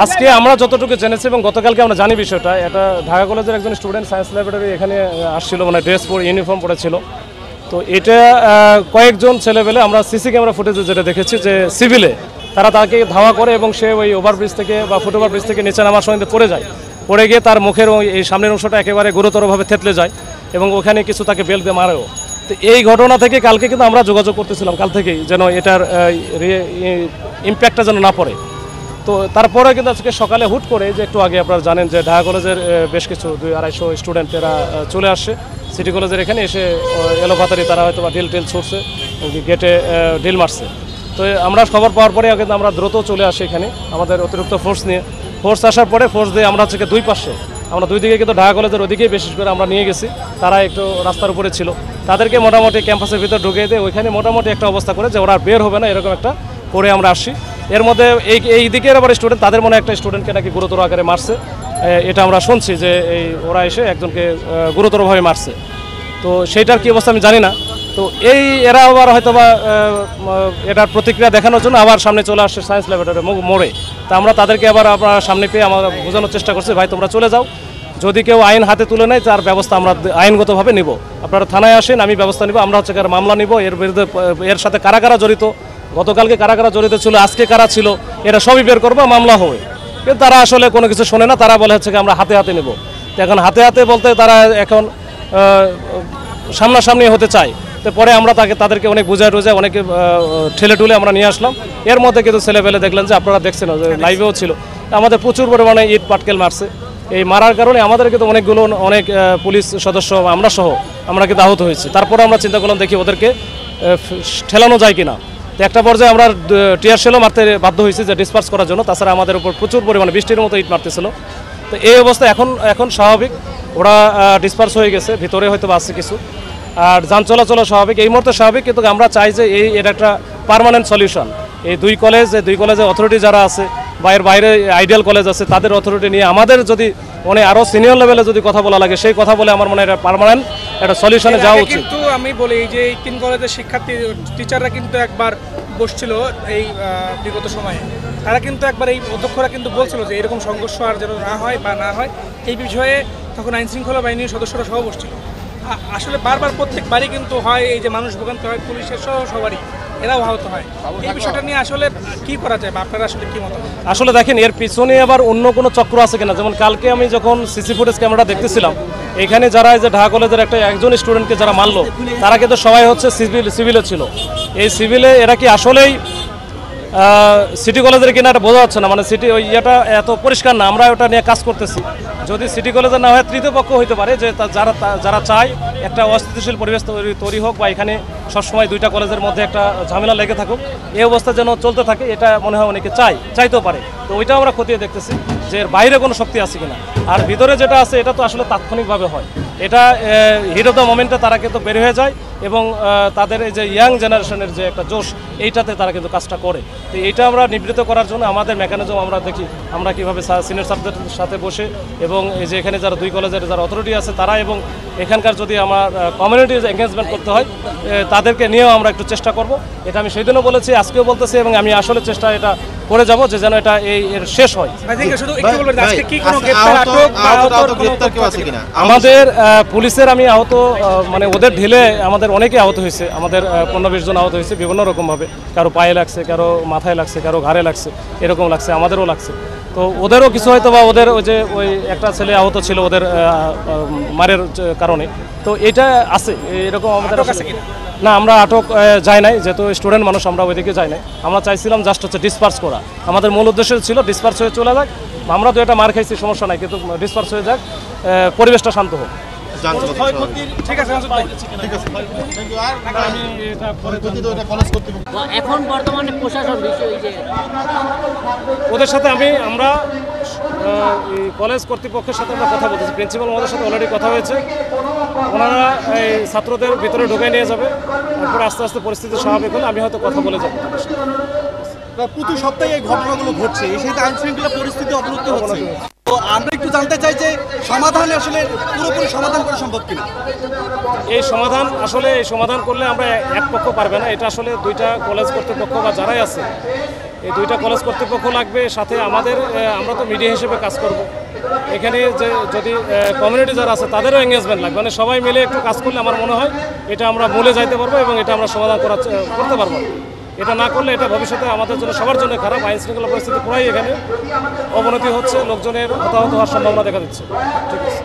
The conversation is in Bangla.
আজকে আমরা যতটুকু জেনেছি এবং গতকালকে আমরা জানি বিষয়টা, এটা ঢাকা কলেজের একজন স্টুডেন্ট সায়েন্স ল্যাবরেটরি এখানে আসছিল, মানে ড্রেস পরে ইউনিফর্ম পরেছিল। তো এটা কয়েকজন ছেলেবেলে আমরা সিসি ক্যামেরা ফুটেজে যেটা দেখেছি যে সিভিলে তারা তাকে ধাওয়া করে এবং সে ওই ওভারব্রিজ থেকে বা ফুট ওভারব্রিজ থেকে নিচে নামার সময় পড়ে যায়। পড়ে গিয়ে তার মুখের এই সামনের অংশটা একেবারে গুরুতরভাবে থেতলে যায় এবং ওখানে কিছু তাকে বেল্ট দিয়ে মারেও। তো এই ঘটনা থেকে কালকে কিন্তু আমরা যোগাযোগ করতেছিলাম কাল থেকেই, যেন এটার ইম্প্যাক্টটা যেন না পড়ে। তো তারপরে কিন্তু আজকে সকালে হুট করে যে একটু আগে আপনারা জানেন যে ঢাকা কলেজের বেশ কিছু 200-250 স্টুডেন্ট এরা চলে আসছে সিটি কলেজের এখানে এসে এলোপাতারি তারা হয়তো বা ঢিল ছুটছে, গেটে ঢিল মারছে। তো আমরা খবর পাওয়ার পরে কিন্তু আমরা দ্রুত চলে আসি এখানে আমাদের অতিরিক্ত ফোর্স নিয়ে। ফোর্স আসার পরে ফোর্স দিয়ে আমরা হচ্ছে দুই পাশে আমরা দুই দিকে কিন্তু ঢাকা কলেজের ওদিকেই বিশেষ করে আমরা নিয়ে গেছি। তারা একটু রাস্তার উপরে ছিল, তাদেরকে মোটামুটি ক্যাম্পাসের ভিতর ঢুকিয়ে দিয়ে ওইখানে মোটামুটি একটা অবস্থা করে যে ওরা বের হবে না এরকম একটা করে আমরা আসি। এর মধ্যে এই দিকের আবার স্টুডেন্ট তাদের মনে একটা স্টুডেন্টকে নাকি গুরুতর আকারে মারছে, এটা আমরা শুনছি যে এই ওরা এসে একজনকে গুরুতরভাবে মারছে। তো সেইটার কী অবস্থা আমি জানি না। তো এরা আবার হয়তো বা এটার প্রতিক্রিয়া দেখানোর জন্য আবার সামনে চলে আসছে সায়েন্স ল্যাবরেটরি মোড়ে। তা আমরা তাদেরকে আবার আপনার সামনে পেয়ে আমরা বোঝানোর চেষ্টা করছি, ভাই তোমরা চলে যাও, যদি কেউ আইন হাতে তুলে নেয় তার ব্যবস্থা আমরা আইনগতভাবে নিব, আপনারা থানায় আসেন, আমি ব্যবস্থা নিব, আমরা হচ্ছে মামলা নিব। এর বিরুদ্ধে এর সাথে কারা কারা জড়িত, গতকালকে কারা কারা জড়িত ছিল, আজকে কারা ছিল, এরা সবই বের করবো, মামলা হবে। কিন্তু তারা আসলে কোনো কিছু শোনে না, তারা বলে হচ্ছে আমরা হাতে হাতে নেব। এখন হাতে হাতে বলতে তারা এখন সামনাসামনি হতে চায়। তো পরে আমরা তাদেরকে অনেক বুঝায় টুঝায় অনেকে ঠেলে টুলে আমরা নিয়ে আসলাম। এর মধ্যে কিন্তু ছেলেবেলে দেখলেন যে আপনারা দেখছেন যে লাইভেও ছিল, আমাদের প্রচুর পরিমাণে ইট পাটকেল মারছে। এই মারার কারণে আমাদের কিন্তু অনেক পুলিশ সদস্য আমরা সহ আমরা কিন্তু আহত হয়েছি। তারপরে আমরা চিন্তা করলাম দেখি ওদেরকে ঠেলানো যায় কিনা। তো একটা পর্যায়ে আমরা টিয়ার শেলও মারতে বাধ্য হয়েছি যে ডিসপার্স করার জন্য, তাছাড়া আমাদের উপর প্রচুর পরিমাণে বৃষ্টির মতো ইট মারতেছিল। তো এই অবস্থা এখন স্বাভাবিক, ওরা ডিসপার্স হয়ে গেছে, ভিতরে হয়তো আছে কিছু, আর যান চলাচল স্বাভাবিক, এই মুহূর্তে স্বাভাবিক। কিন্তু আমরা চাই যে এর একটা পার্মানেন্ট সলিউশন। এই দুই কলেজের অথরিটি যারা আছে বা এর বাইরে আইডিয়াল কলেজ আছে তাদের অথরিটি নিয়ে আমাদের যদি মানে আরও সিনিয়র লেভেলে যদি কথা বলা লাগে সেই কথা বলে আমার মনে হয় এটা পার্মানেন্ট একটা সলিউশনে যাওয়া উচিত। কিন্তু আমি বলি যে এই 3 কলেজের শিক্ষার্থী টিচাররা কিন্তু একবার বসছিল এই বিগত সময়ে, তারা কিন্তু একবার এই অধ্যক্ষরা কিন্তু বলছিল যে এরকম সংঘর্ষ আর যেন না হয় বা না হয় এই বিষয়ে, তখন আইনশৃঙ্খলা বাহিনীর সদস্যরা সহ বসছিল। আসলে বারবার প্রত্যেকবারই কিন্তু হয় এই যে মানুষ ভোগান্তি হয়, পুলিশের সহ সবারই এরাও আহত হয়। এই বিষয়টা নিয়ে আসলে কি করা যায় বা আপনারা আসলে কি মত? আসলে দেখেন এর পিছনে আবার অন্য কোনো চক্র আছে কিনা। যেমন কালকে আমি যখন সিসি ফুটেজ ক্যামেরা দেখতেছিলাম, এখানে যারা এই যে ঢাকা কলেজের একজন স্টুডেন্টকে যারা মারলো তারা কিন্তু সবাই হচ্ছে সিভিলে ছিল। এই সিভিলে এরা কি আসলেই সিটি কলেজের কিনা এটা বোঝা যাচ্ছে না, মানে সিটি ওই ইয়েটা এত পরিষ্কার না। আমরা ওটা নিয়ে কাজ করতেছি, যদি সিটি কলেজের না হয় তৃতীয় পক্ষ হইতে পারে যে যারা চায় একটা অস্থিতিশীল পরিবেশ তৈরি হোক বা এখানে সবসময় দুইটা কলেজের মধ্যে একটা ঝামেলা লেগে থাকুক, এই অবস্থা যেন চলতে থাকে, এটা মনে হয় অনেকে চাইতেও পারে। তো ওইটাও আমরা খতিয়ে দেখতেছি যে এর বাইরে কোনো শক্তি আছে কিনা। আর ভিতরে যেটা আছে এটা তো আসলে তাৎক্ষণিকভাবে হয়, এটা হিট অফ দ্য মোমেন্টে তারা কিন্তু বের হয়ে যায় এবং তাদের এই যে ইয়াং জেনারেশনের যে একটা জোশ এইটাতে তারা কিন্তু কাজটা করে। তো এইটা আমরা নিবৃত্ত করার জন্য আমাদের মেকানিজম আমরা দেখি আমরা কীভাবে সিনিয়র স্টাফদের সাথে বসে এবং এই যে এখানে যারা দুই কলেজের যারা অথরিটি আছে তারা এবং এখানকার যদি আমার কমিউনিটি এঙ্গেজমেন্ট করতে হয় তাদেরকে নিয়েও আমরা একটু চেষ্টা করব। এটা আমি সেই দিনও বলেছি, আজকেও বলতেছি এবং আমি আসলে চেষ্টা এটা করে যাব যে যেন এটা এর শেষ হয়। আমাদের পুলিশের আমি আহত মানে ওদের ঢিলে আমাদের অনেকে আহত হয়েছে, আমাদের 15-20 জন আহত হয়েছে বিভিন্ন রকমভাবে, কারো পায়ে লাগছে, কারো মাথায় লাগছে, কারো ঘাড়ে লাগছে, এরকম লাগছে, আমাদেরও লাগছে। তো ওদেরও কিছু হয়তো বা ওদের ওই একটা ছেলে আহত ছিল ওদের মারের কারণে। তো এটা আছে এরকম আমাদের না, আমরা আটক যাই নাই, যেহেতু স্টুডেন্ট মানুষ আমরা ওইদিকে যাই নাই। আমরা চাইছিলাম জাস্ট হচ্ছে ডিসপার্স করা, আমাদের মূল উদ্দেশ্য ছিল ডিসপার্স হয়ে চলে যাক। আমরা তো এটা মার খাইছি সমস্যা নাই, কিন্তু ডিসপার্স হয়ে যাক, পরিবেশটা শান্ত হোক। এখন বর্তমানে প্রশাসন ওদের সাথে আমরা কলেজ কর্তৃপক্ষের সাথে আমরা কথা বলতেছি, প্রিন্সিপাল আমাদের সাথে অলরেডি কথা হয়েছে। ওনারা এই ছাত্রদের ভিতরে ঢুকে নিয়ে যাবে, তারপরে আস্তে আস্তে পরিস্থিতি স্বাভাবিক হলে আমি হয়তো কথা বলে যাবো। প্রতি সপ্তাহে এই ঘটনাগুলো ঘটছে, এই সাথে আইন শৃঙ্খলা পরিস্থিতি অবনতি হচ্ছে। তো আমরা একটু জানতে চাই যে সমাধান আসলে পুরোপুরি সমাধান করা সম্ভব কিনা। এই সমাধান করলে আমরা এক পক্ষ পারবে না, এটা আসলে দুইটা কলেজ কর্তৃপক্ষ বা যারাই আছে এই দুইটা কলেজ কর্তৃপক্ষ লাগবে, সাথে আমাদের আমরা তো মিডিয়া হিসেবে কাজ করব। এখানে যে যদি কমিউনিটি যারা আছে তাদেরও এঙ্গেজমেন্ট লাগবে, মানে সবাই মিলে একটু কাজ করলে আমার মনে হয় এটা আমরা মূলে যাইতে পারবো এবং এটা আমরা সমাধান করতে পারবো। এটা না করলে এটা ভবিষ্যতে আমাদের জন্য সবার জন্য খারাপ। আইন শৃঙ্খলা পরিস্থিতি পুরাই এখানে অবনতি হচ্ছে, লোকজনের হতাহত হওয়ার সম্ভাবনা দেখা দিচ্ছে। ঠিক আছে।